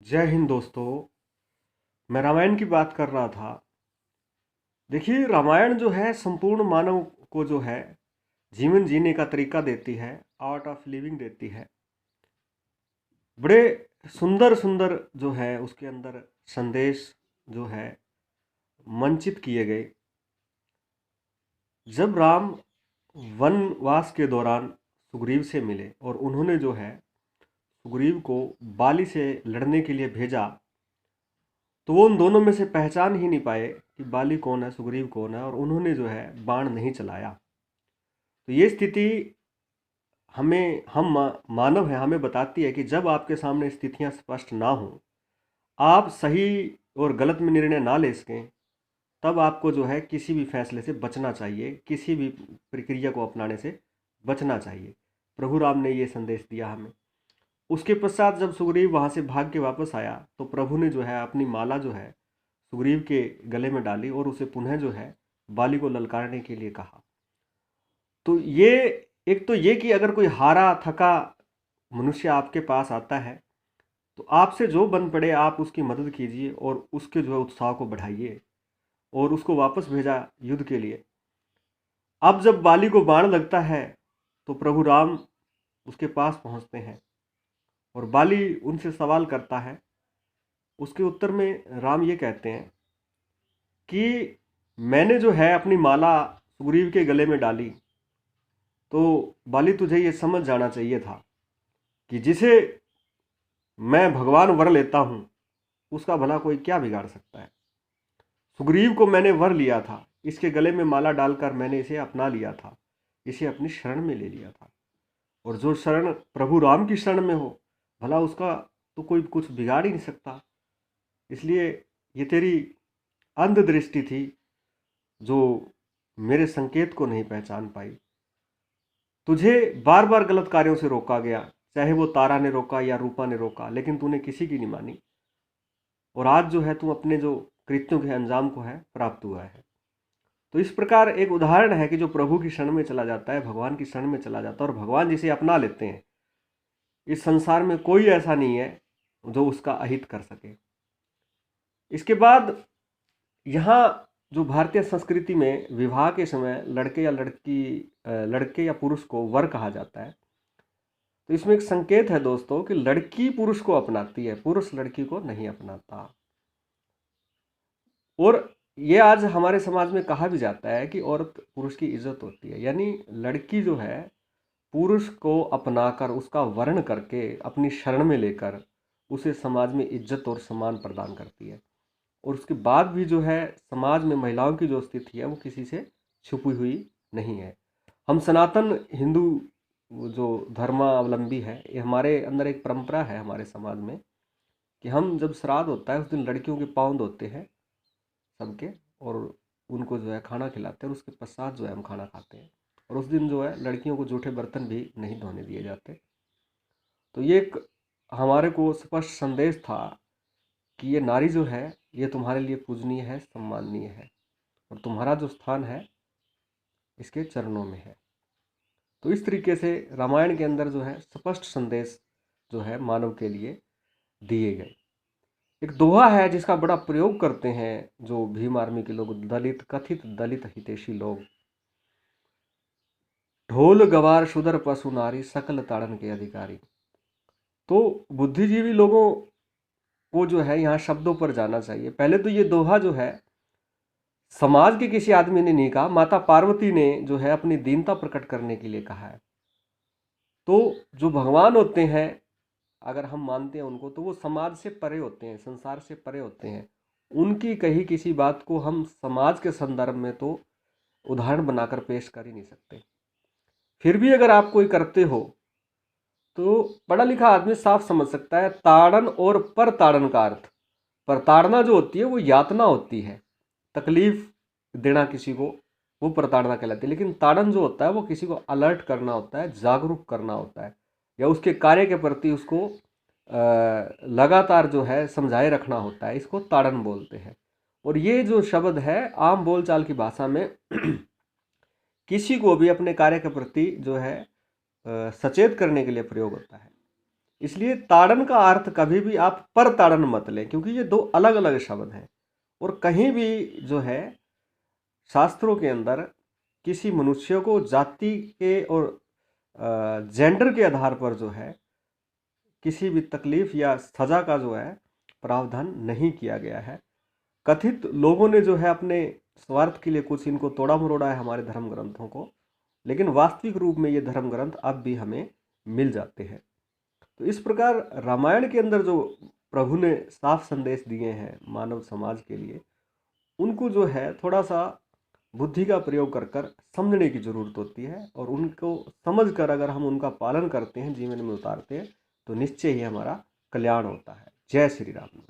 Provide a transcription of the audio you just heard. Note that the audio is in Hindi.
जय हिंद दोस्तों। मैं रामायण की बात कर रहा था। देखिए, रामायण जो है संपूर्ण मानव को जो है जीवन जीने का तरीका देती है, आर्ट ऑफ लिविंग देती है। बड़े सुंदर सुंदर जो है उसके अंदर संदेश जो है मंचित किए गए। जब राम वनवास के दौरान सुग्रीव से मिले और उन्होंने जो है सुग्रीव को बाली से लड़ने के लिए भेजा, तो वो उन दोनों में से पहचान ही नहीं पाए कि बाली कौन है, सुग्रीव कौन है, और उन्होंने जो है बाण नहीं चलाया। तो ये स्थिति हमें, हम मानव हैं, हमें बताती है कि जब आपके सामने स्थितियां स्पष्ट ना हो, आप सही और गलत में निर्णय ना ले सकें, तब आपको जो है किसी भी फैसले से बचना चाहिए, किसी भी प्रक्रिया को अपनाने से बचना चाहिए। प्रभु राम ने ये संदेश दिया हमें। उसके पश्चात जब सुग्रीव वहाँ से भाग के वापस आया, तो प्रभु ने जो है अपनी माला जो है सुग्रीव के गले में डाली और उसे पुनः जो है बाली को ललकारने के लिए कहा। तो ये, एक तो ये कि अगर कोई हारा थका मनुष्य आपके पास आता है, तो आपसे जो बन पड़े आप उसकी मदद कीजिए और उसके जो है उत्साह को बढ़ाइए, और उसको वापस भेजा युद्ध के लिए। अब जब बाली को बाण लगता है, तो प्रभु राम उसके पास पहुंचते हैं और बाली उनसे सवाल करता है। उसके उत्तर में राम ये कहते हैं कि मैंने जो है अपनी माला सुग्रीव के गले में डाली, तो बाली तुझे ये समझ जाना चाहिए था कि जिसे मैं भगवान वर लेता हूं, उसका भला कोई क्या बिगाड़ सकता है। सुग्रीव को मैंने वर लिया था, इसके गले में माला डालकर मैंने इसे अपना लिया था, इसे अपनी शरण में ले लिया था। और जो शरण प्रभु राम की शरण में हो, भला उसका तो कोई कुछ बिगाड़ ही नहीं सकता। इसलिए ये तेरी अंधदृष्टि थी जो मेरे संकेत को नहीं पहचान पाई। तुझे बार बार गलत कार्यों से रोका गया, चाहे वो तारा ने रोका या रूपा ने रोका, लेकिन तूने किसी की नहीं मानी, और आज जो है तू अपने जो कृत्यों के अंजाम को है प्राप्त हुआ है। तो इस प्रकार एक उदाहरण है कि जो प्रभु की शरण में चला जाता है, भगवान की शरण में चला जाता है, और भगवान जिसे अपना लेते हैं, इस संसार में कोई ऐसा नहीं है जो उसका अहित कर सके। इसके बाद यहाँ जो भारतीय संस्कृति में विवाह के समय लड़के या लड़की, लड़के या पुरुष को वर कहा जाता है, तो इसमें एक संकेत है दोस्तों कि लड़की पुरुष को अपनाती है, पुरुष लड़की को नहीं अपनाता। और ये आज हमारे समाज में कहा भी जाता है कि औरत पुरुष की इज्जत होती है, यानी लड़की जो है पुरुष को अपनाकर, उसका वर्ण करके, अपनी शरण में लेकर उसे समाज में इज्जत और सम्मान प्रदान करती है। और उसके बाद भी जो है समाज में महिलाओं की जो स्थिति है वो किसी से छुपी हुई नहीं है। हम सनातन हिंदू जो धर्मावलंबी है, ये हमारे अंदर एक परंपरा है हमारे समाज में कि हम जब श्राद्ध होता है उस दिन लड़कियों के पाँव धोते हैं सबके, और उनको जो है खाना खिलाते हैं, और उसके पश्चात जो है हम खाना खाते हैं। और उस दिन जो है लड़कियों को जूठे बर्तन भी नहीं धोने दिए जाते। तो ये एक हमारे को स्पष्ट संदेश था कि ये नारी जो है ये तुम्हारे लिए पूजनीय है, सम्माननीय है, और तुम्हारा जो स्थान है इसके चरणों में है। तो इस तरीके से रामायण के अंदर जो है स्पष्ट संदेश जो है मानव के लिए दिए गए। एक दोहा है जिसका बड़ा प्रयोग करते हैं जो भीम आर्मी के लोग, दलित, कथित दलित हितैषी लोग। ढोल गवार शूदर पशु नारी, सकल ताड़न के अधिकारी। तो बुद्धिजीवी लोगों को जो है यहाँ शब्दों पर जाना चाहिए। पहले तो ये दोहा जो है समाज के किसी आदमी ने नहीं कहा, माता पार्वती ने जो है अपनी दीनता प्रकट करने के लिए कहा है। तो जो भगवान होते हैं, अगर हम मानते हैं उनको, तो वो समाज से परे होते हैं, संसार से परे होते हैं। उनकी कही किसी बात को हम समाज के संदर्भ में तो उदाहरण बनाकर पेश कर ही नहीं सकते। फिर भी अगर आप कोई करते हो तो पढ़ा लिखा आदमी साफ समझ सकता है ताड़न और परताड़न का अर्थ। प्रताड़ना जो होती है वो यातना होती है, तकलीफ देना किसी को, वो प्रताड़ना कहलाती है। लेकिन ताड़न जो होता है वो किसी को अलर्ट करना होता है, जागरूक करना होता है, या उसके कार्य के प्रति उसको लगातार जो है समझाए रखना होता है। इसको ताड़न बोलते हैं। और ये जो शब्द है आम बोलचाल की भाषा में किसी को भी अपने कार्य के प्रति जो है सचेत करने के लिए प्रयोग होता है। इसलिए ताड़न का अर्थ कभी भी आप पर ताड़न मत लें, क्योंकि ये दो अलग अलग शब्द हैं। और कहीं भी जो है शास्त्रों के अंदर किसी मनुष्य को जाति के और जेंडर के आधार पर जो है किसी भी तकलीफ या सजा का जो है प्रावधान नहीं किया गया है। कथित लोगों ने जो है अपने स्वार्थ के लिए कुछ इनको तोड़ा मरोड़ा है हमारे धर्म ग्रंथों को, लेकिन वास्तविक रूप में ये धर्म ग्रंथ अब भी हमें मिल जाते हैं। तो इस प्रकार रामायण के अंदर जो प्रभु ने साफ संदेश दिए हैं मानव समाज के लिए, उनको जो है थोड़ा सा बुद्धि का प्रयोग कर कर समझने की जरूरत होती है, और उनको समझ कर अगर हम उनका पालन करते हैं, जीवन में उतारते हैं, तो निश्चय ही हमारा कल्याण होता है। जय श्री राम।